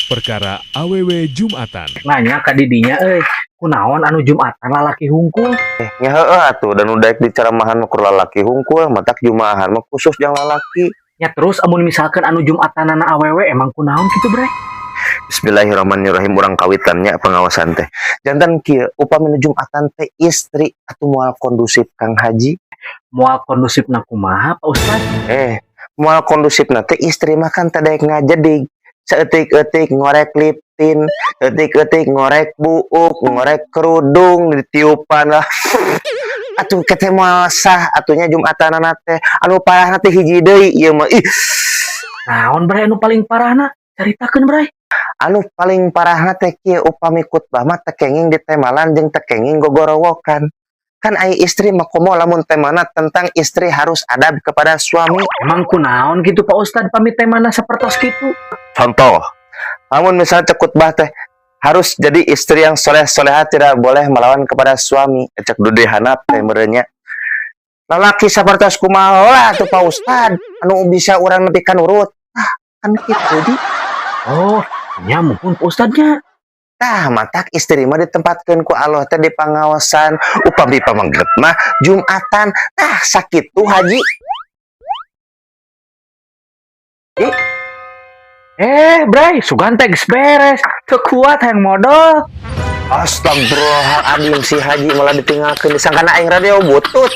Perkara AWW Jumatan. Nanya ka didinya kunaon anu Jumatan lalaki hungkul. Nya heueuh atuh dan udah di caramahan mah kur lalaki hungkul matak jumaahan mah khusus yang lalaki. Ya terus amun misalkan anu Jumatanana awewe emang kunaon kitu bre? Bismillahirrahmanirrahim urang kawitannya pengawasan teh. Jantan kieu upami Jumatan teh istri atuh moal kondusif Kang Haji. Moal kondusifna kumaha Pak Ustad? Moal kondusifna teh istri mah kan teh daek ngajedig. Seetik-etik ngorek liptin, etik-etik ngorek buuk, ngorek kerudung, ditiupan lah. Atuh kete moal sah atunya Jumatanana teh anu parahna teh hiji deui ieu mah. Naon bre anu paling parahna? Caritakeun bre. Anu paling parahna teh kieu upami khutbah mah teu kenging ditemalan jeung teu kenging gogorowokan. Kan ai istri mah komo lamun temana tentang istri harus adab kepada suami. Emang kunaon gitu Pak Ustad pami temana sapertos kitu? Contoh, namun misalnya cek khutbah teh harus jadi istri yang soleh-soleha tidak boleh melawan kepada suami. Cek dude hanap teh merenya. Lalaki sapertos kumaha lah tuh Pak Ustad, anu bisa urang nepikan urut. Kan kitu di. Oh, nya mumpun Pak Ustadnya. Tah matak istri mah ditempatkeun ku Allah teh di pangawasan upami pamangget mah Jumatan tah sakitu Haji. Bray, sugan teh geus beres. Teu kuat hayang modal. Astagfirullahaladzim si Haji malah ditinggalkeun disangkana aing radio butut.